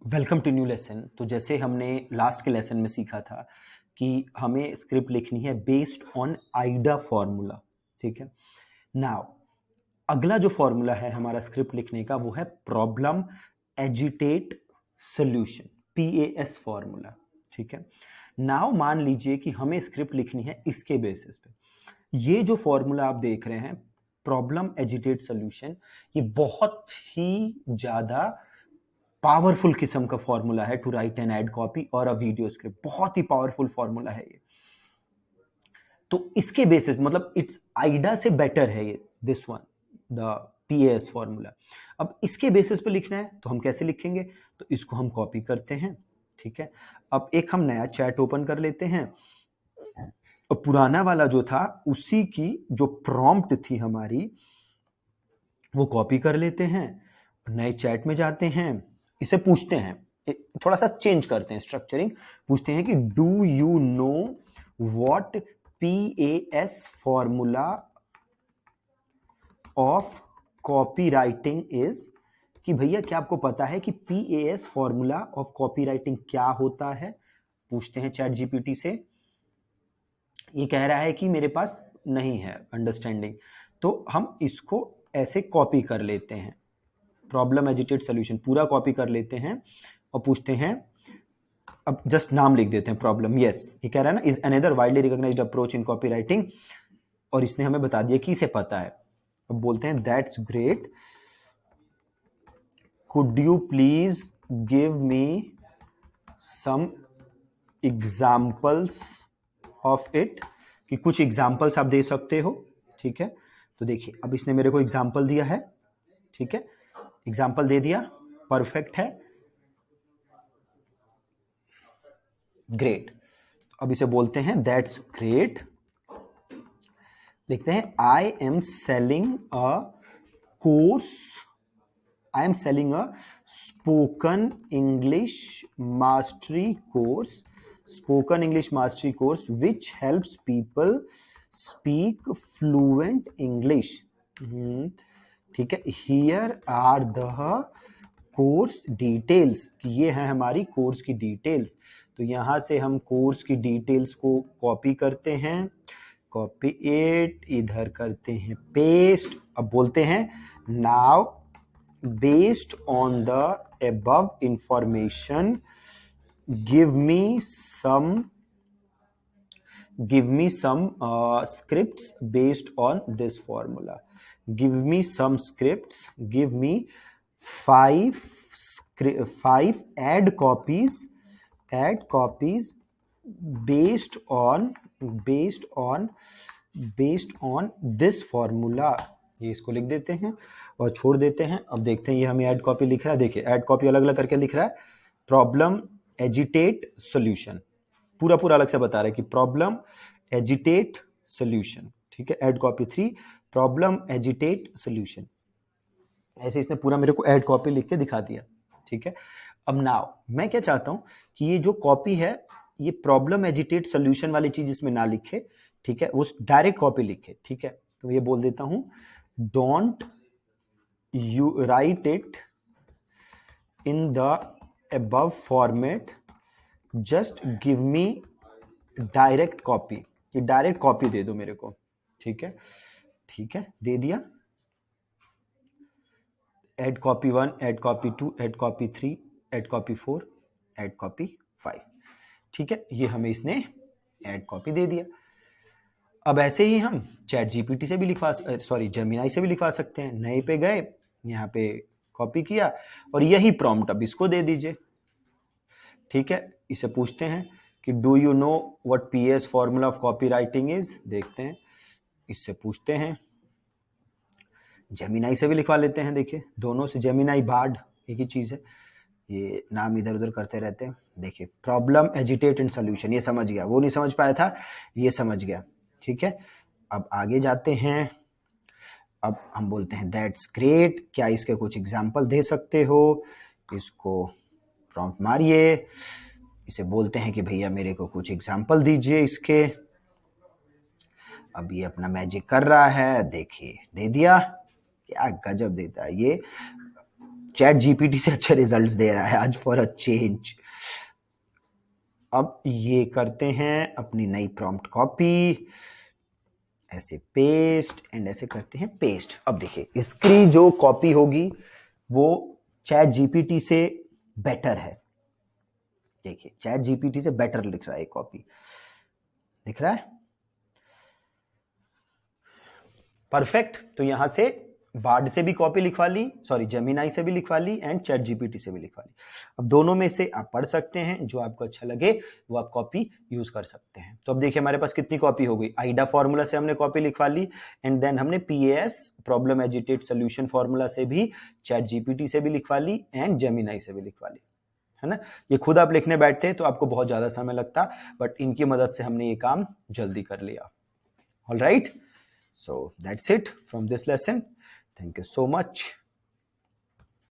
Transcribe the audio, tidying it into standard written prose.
Welcome to new lesson. तो जैसे हमने लास्ट के लेसन में सीखा था कि हमें स्क्रिप्ट लिखनी है बेस्ड ऑन आइडा फॉर्मूला। ठीक है। नाउ अगला जो फॉर्मूला है हमारा स्क्रिप्ट लिखने का वो है problem agitate solution, PAS formula. ठीक है। नाउ मान लीजिए कि हमें स्क्रिप्ट लिखनी है इसके बेसिस पे। ये जो फॉर्मूला आप देख रहे हैं प्रॉब्लम एजिटेट सोल्यूशन, ये बहुत ही ज्यादा पावरफुल किस्म का फॉर्मूला है to write an ad copy और अ वीडियो स्क्रिप्ट। बहुत ही पावरफुल फॉर्मूला है ये। तो इसके बेसिस मतलब इट्स आइडा से बेटर है ये, this one, the PAS formula. अब इसके बेसिस पे लिखना है तो हम कैसे लिखेंगे? तो इसको हम कॉपी करते हैं। ठीक है। अब एक हम नया चैट ओपन कर लेते हैं और पुराना वाला जो था उसी की जो प्रॉम्प्ट थी हमारी वो कॉपी कर लेते हैं, नए चैट में जाते हैं, इसे पूछते हैं, थोड़ा सा चेंज करते हैं स्ट्रक्चरिंग। पूछते हैं कि do you know what PAS formula of copy writing is. कि भैया क्या आपको पता है कि PAS formula of copy writing क्या होता है? पूछते हैं चैट जीपीटी से। ये कह रहा है कि मेरे पास नहीं है अंडरस्टैंडिंग, तो हम इसको ऐसे कॉपी कर लेते हैं, प्रॉब्लम एजिटेड सोल्यूशन पूरा कॉपी कर लेते हैं और पूछते हैं। अब जस्ट नाम लिख देते हैं प्रॉब्लम। यस, ये कह रहा है ना is another widely recognised approach in copy writing, और इसने हमें बता दिया कि इसे पता है। अब बोलते हैं that's great, could you please give me some examples of it, कि कुछ एग्जाम्पल्स आप दे सकते हो। ठीक है। तो देखिए अब इसने मेरे को एग्जाम्पल दिया है। ठीक है, एग्जाम्पल दे दिया, परफेक्ट है, ग्रेट। अब इसे बोलते हैं दैट्स ग्रेट, लिखते हैं I am selling a course, I am selling a spoken English mastery course, spoken English mastery course which helps people speak fluent English. ठीक है, here are the course details, कि ये है हमारी कोर्स की details. तो यहां से हम कोर्स की डिटेल्स को कॉपी करते हैं, कॉपी इट, इधर करते हैं पेस्ट। अब बोलते हैं now based on the above information give me some scripts based on this formula. Give me some scripts, give me five add copies based on this formula। ये इसको लिख देते हैं और छोड़ देते हैं। अब देखते हैं ये हमें ऐड कॉपी लिख रहा है। देखिए ऐड कॉपी अलग अलग करके लिख रहा है, प्रॉब्लम एजिटेट सोल्यूशन, पूरा पूरा अलग से बता रहा है कि प्रॉब्लम एजिटेट सोल्यूशन। ठीक है, add copy 3 problem agitate solution, ऐसे इसने पूरा मेरे को ऐड कॉपी लिख के दिखा दिया। ठीक है। अब नाउ मैं क्या चाहता हूं कि ये जो कॉपी है ये प्रॉब्लम एजिटेट सोल्यूशन वाली चीज इसमें ना लिखे। ठीक है, वो डायरेक्ट कॉपी लिखे। ठीक है, तो ये बोल देता हूं don't you right it in the above format, just give me direct copy, ये डायरेक्ट कॉपी दे दो मेरे को। ठीक है, ठीक है, दे दिया। Add copy 1, add copy 2, add copy 3, add copy 4, add copy 5। ठीक है, ये हमें इसने ऐड कॉपी दे दिया। अब ऐसे ही हम चैट जीपीटी से भी लिखवा, सॉरी जेमिनाई से भी लिखवा सकते हैं। नए पे गए, यहाँ पे कॉपी किया और यही प्रॉम्प्ट अब इसको दे दीजिए। ठीक है, इसे पूछते हैं कि do you know what PAS formula of copy writing is. देखते हैं, इससे पूछते हैं। जेमिनाई से भी लिखवा लेते हैं। देखिए दोनों से, जेमिनाई बार्ड एक ही चीज़ है, ये नाम इधर उधर करते रहते हैं। देखिए प्रॉब्लम एजिटेट एंड सोल्यूशन, ये समझ गया, वो नहीं समझ पाया था, ये समझ गया। ठीक है, अब आगे जाते हैं। अब हम बोलते हैं दैट्स ग्रेट, क्या इसके कुछ एग्जाम्पल दे सकते हो? इसको प्रॉम्प्ट मारिए, इसे बोलते हैं कि भैया मेरे को कुछ एग्जाम्पल दीजिए इसके। अब ये अपना मैजिक कर रहा है, देखिए दे दिया, क्या गजब देता है ये। चैट जीपीटी से अच्छे रिजल्ट्स दे रहा है आज फॉर अ चेंज। अब ये करते हैं अपनी नई प्रॉम्प्ट कॉपी, ऐसे पेस्ट एंड ऐसे करते हैं पेस्ट। अब देखिए इसकी जो कॉपी होगी वो चैट जीपीटी से बेटर है। देखिए चैट जीपीटी से बेटर लिख रहा है कॉपी, दिख रहा है परफेक्ट। तो यहां से बार्ड से भी कॉपी लिखवा ली, सॉरी जेमिनाई से भी लिखवा ली एंड चैट जीपीटी से भी लिखवा ली। अब दोनों में से आप पढ़ सकते हैं, जो आपको अच्छा लगे वो आप कॉपी यूज कर सकते हैं। तो अब देखिए हमारे पास कितनी कॉपी हो गई, आइडा फॉर्मूला से हमने कॉपी लिखवा ली एंड देन हमने PaaS problem agitate solution formula से भी, चैट जीपीटी से भी लिखवा ली एंड जेमिनाई से भी लिखवा ली, है ना। ये खुद आप लिखने बैठते तो आपको बहुत ज्यादा समय लगता, बट इनकी मदद से हमने ये काम जल्दी कर लिया। All right, so that's it from this lesson. Thank you so much.